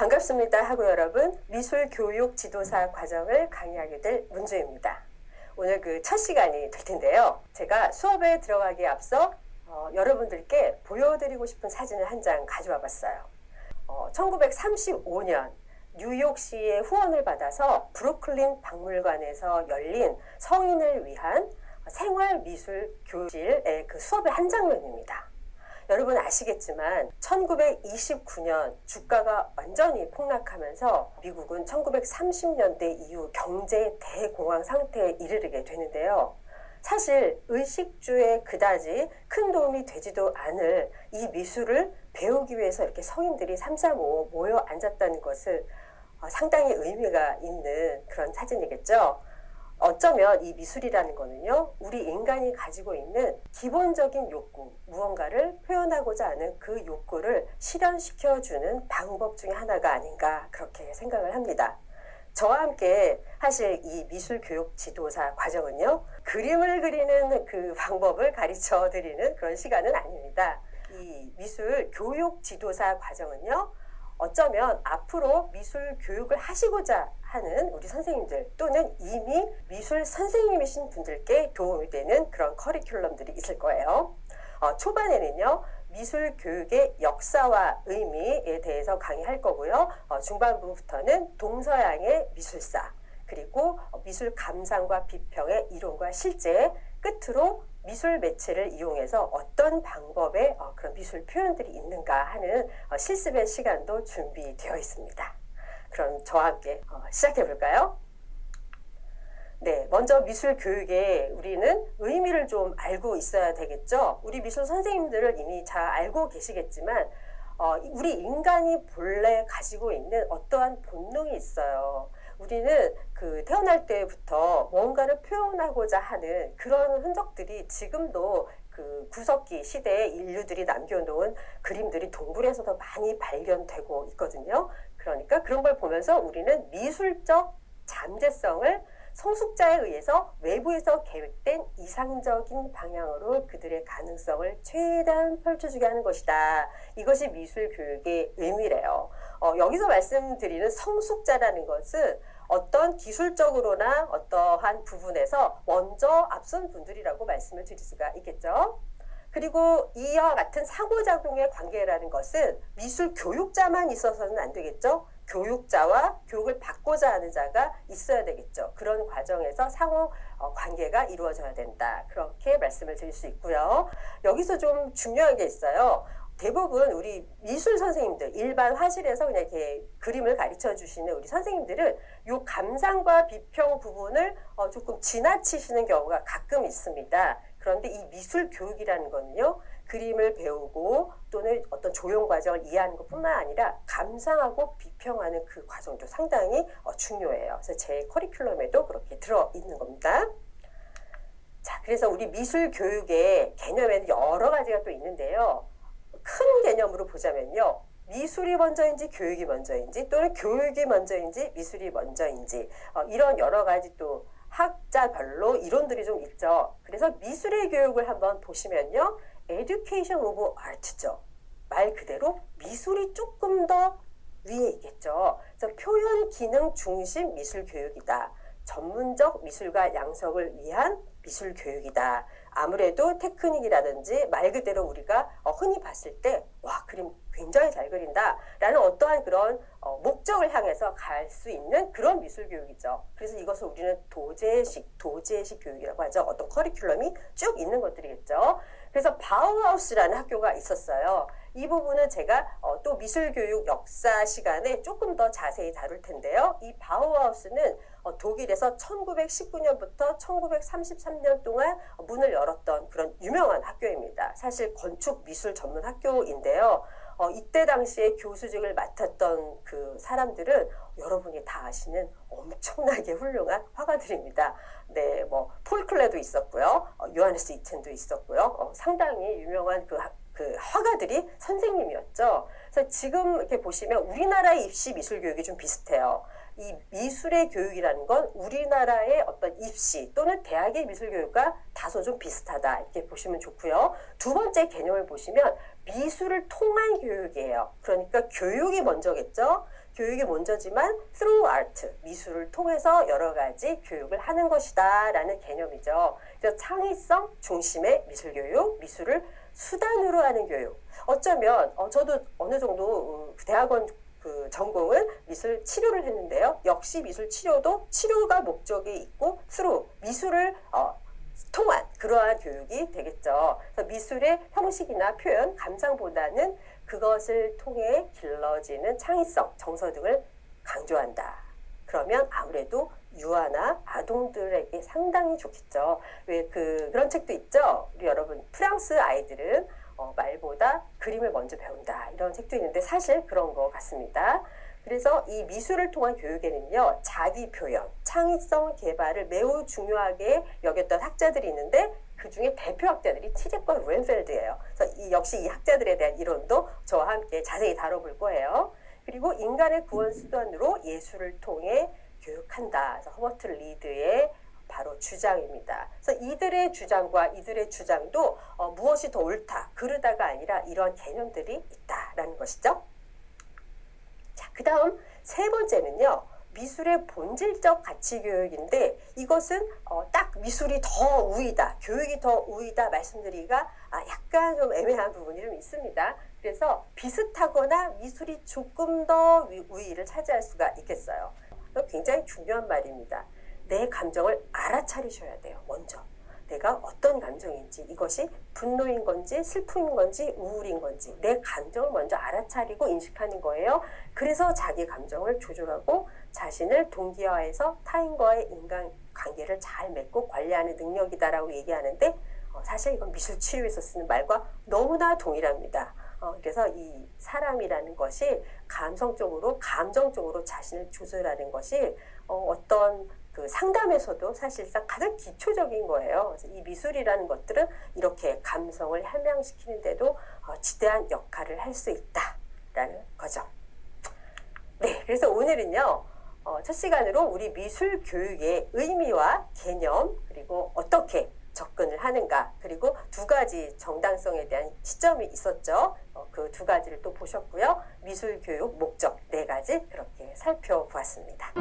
반갑습니다 하고 여러분, 미술교육 지도사 과정을 강의하게 될 문주입니다. 오늘 그 첫 시간이 될 텐데요. 제가 수업에 들어가기에 앞서 여러분들께 보여드리고 싶은 사진을 한 장 가져와 봤어요. 1935년 뉴욕시의 후원을 받아서 브루클린 박물관에서 열린 성인을 위한 생활미술 교실의 그 수업의 한 장면입니다. 여러분 아시겠지만 1929년 주가가 완전히 폭락하면서 미국은 1930년대 이후 경제 대공황 상태에 이르게 되는데요. 사실 의식주에 그다지 큰 도움이 되지도 않을 이 미술을 배우기 위해서 이렇게 성인들이 삼삼오오 모여 앉았다는 것은 상당히 의미가 있는 그런 사진이겠죠. 어쩌면 이 미술이라는 거는요, 우리 인간이 가지고 있는 기본적인 욕구, 무언가를 표현하고자 하는 그 욕구를 실현시켜주는 방법 중에 하나가 아닌가 그렇게 생각을 합니다. 저와 함께 하실 이 미술교육 지도사 과정은요, 그림을 그리는 그 방법을 가르쳐 드리는 그런 시간은 아닙니다. 이 미술 교육 지도사 과정은요, 어쩌면 앞으로 미술 교육을 하시고자 하는 우리 선생님들 또는 이미 미술 선생님이신 분들께 도움이 되는 그런 커리큘럼들이 있을 거예요. 초반에는요, 미술 교육의 역사와 의미에 대해서 강의할 거고요. 중반부부터는 동서양의 미술사, 그리고 미술 감상과 비평의 이론과 실제, 끝으로 미술 매체를 이용해서 어떤 방법의 그런 미술 표현들이 있는가 하는 실습의 시간도 준비되어 있습니다. 그럼 저와 함께 시작해 볼까요? 네, 먼저 미술 교육에 우리는 의미를 좀 알고 있어야 되겠죠. 우리 미술 선생님들을 이미 잘 알고 계시겠지만 우리 인간이 본래 가지고 있는 어떠한 본능이 있어요. 우리는 그 태어날 때부터 뭔가를 표현하고자 하는 그런 흔적들이 지금도 그 구석기 시대에 인류들이 남겨놓은 그림들이 동굴에서도 많이 발견되고 있거든요. 그러니까 그런 걸 보면서 우리는 미술적 잠재성을 성숙자에 의해서 외부에서 계획된 이상적인 방향으로 그들의 가능성을 최대한 펼쳐주게 하는 것이다. 이것이 미술교육의 의미래요. 여기서 말씀드리는 성숙자라는 것은 어떤 기술적으로나 어떠한 부분에서 먼저 앞선 분들이라고 말씀을 드릴 수가 있겠죠. 그리고 이와 같은 상호작용의 관계라는 것은 미술 교육자만 있어서는 안 되겠죠. 교육자와 교육을 받고자 하는 자가 있어야 되겠죠. 그런 과정에서 상호 관계가 이루어져야 된다. 그렇게 말씀을 드릴 수 있고요. 여기서 좀 중요한 게 있어요. 대부분 우리 미술 선생님들, 일반 화실에서 그냥 이렇게 그림을 가르쳐 주시는 우리 선생님들은 요 감상과 비평 부분을 조금 지나치시는 경우가 가끔 있습니다. 그런데 이 미술 교육이라는 거는요, 그림을 배우고 또는 어떤 조형 과정을 이해하는 것뿐만 아니라 감상하고 비평하는 그 과정도 상당히 중요해요. 그래서 제 커리큘럼에도 그렇게 들어있는 겁니다. 자, 그래서 우리 미술 교육의 개념에는 여러 가지가 또 있는데요. 큰 개념으로 보자면요, 미술이 먼저인지 교육이 먼저인지 또는 교육이 먼저인지 미술이 먼저인지 이런 여러 가지 또 학자별로 이론들이 좀 있죠. 그래서 미술의 교육을 한번 보시면요, Education of Art죠. 말 그대로 미술이 조금 더 위에 있겠죠. 그래서 표현 기능 중심 미술 교육이다. 전문적 미술과 양성을 위한 미술 교육이다. 아무래도 테크닉이라든지 말 그대로 우리가 흔히 봤을 때 와, 그림 굉장히 잘 그린다 라는 어떠한 그런 목적을 향해서 갈 수 있는 그런 미술 교육이죠. 그래서 이것을 우리는 도제식 교육이라고 하죠. 어떤 커리큘럼이 쭉 있는 것들이겠죠. 그래서 바우하우스라는 학교가 있었어요. 이 부분은 제가 또 미술교육 역사 시간에 조금 더 자세히 다룰 텐데요. 이 바우하우스는 독일에서 1919년부터 1933년 동안 문을 열었던 그런 유명한 학교입니다. 사실 건축 미술 전문 학교인데요. 이때 당시에 교수직을 맡았던 그 사람들은 여러분이 다 아시는 엄청나게 훌륭한 화가들입니다. 네, 뭐 폴 클레도 있었고요, 요하네스 이텐도 있었고요. 상당히 유명한 그 화가들이 선생님이었죠. 그래서 지금 이렇게 보시면 우리나라의 입시 미술 교육이 좀 비슷해요. 이 미술의 교육이라는 건 우리나라의 어떤 입시 또는 대학의 미술 교육과 다소 좀 비슷하다 이렇게 보시면 좋고요. 두 번째 개념을 보시면 미술을 통한 교육이에요. 그러니까 교육이 먼저겠죠. 교육이 먼저지만 through art, 미술을 통해서 여러 가지 교육을 하는 것이다 라는 개념이죠. 그래서 창의성 중심의 미술교육, 미술을 수단으로 하는 교육. 어쩌면 저도 어느 정도 대학원 전공은 미술 치료를 했는데요. 역시 미술 치료도 치료가 목적이 있고 through, 미술을 통한 그러한 교육이 되겠죠. 그래서 미술의 형식이나 표현, 감상보다는 그것을 통해 길러지는 창의성, 정서 등을 강조한다. 그러면 아무래도 유아나 아동들에게 상당히 좋겠죠. 왜 그런 책도 있죠. 우리 여러분 프랑스 아이들은 말보다 그림을 먼저 배운다. 이런 책도 있는데 사실 그런 것 같습니다. 그래서 이 미술을 통한 교육에는요, 자기 표현, 창의성 개발을 매우 중요하게 여겼던 학자들이 있는데 그 중에 대표 학자들이 티제과 루엔펠드예요. 그래서 역시 이 학자들에 대한 이론도 저와 함께 자세히 다뤄볼 거예요. 그리고 인간의 구원 수단으로 예술을 통해 교육한다. 그래서 허버트 리드의 바로 주장입니다. 그래서 이들의 주장과 이들의 주장도 무엇이 더 옳다, 그르다가 아니라 이런 개념들이 있다라는 것이죠. 자, 그 다음 세 번째는요. 미술의 본질적 가치 교육인데 이것은 딱 미술이 더 우위다, 교육이 더 우위다 말씀드리기가 약간 좀 애매한 부분이 좀 있습니다. 그래서 비슷하거나 미술이 조금 더 우위를 차지할 수가 있겠어요. 굉장히 중요한 말입니다. 내 감정을 알아차리셔야 돼요. 먼저. 내가 어떤 감정인지, 이것이 분노인 건지 슬픔인 건지 우울인 건지 내 감정을 먼저 알아차리고 인식하는 거예요. 그래서 자기 감정을 조절하고 자신을 동기화해서 타인과의 인간관계를 잘 맺고 관리하는 능력이다라고 얘기하는데 사실 이건 미술치료에서 쓰는 말과 너무나 동일합니다. 그래서 이 사람이라는 것이 감정적으로 자신을 조절하는 것이 어떤 그 상담에서도 사실상 가장 기초적인 거예요. 그래서 이 미술이라는 것들은 이렇게 감성을 함양시키는데도 지대한 역할을 할 수 있다라는 거죠. 네, 그래서 오늘은요. 첫 시간으로 우리 미술 교육의 의미와 개념, 그리고 어떻게 접근을 하는가, 그리고 두 가지 정당성에 대한 시점이 있었죠. 그 두 가지를 또 보셨고요. 미술 교육 목적 네 가지 그렇게 살펴보았습니다.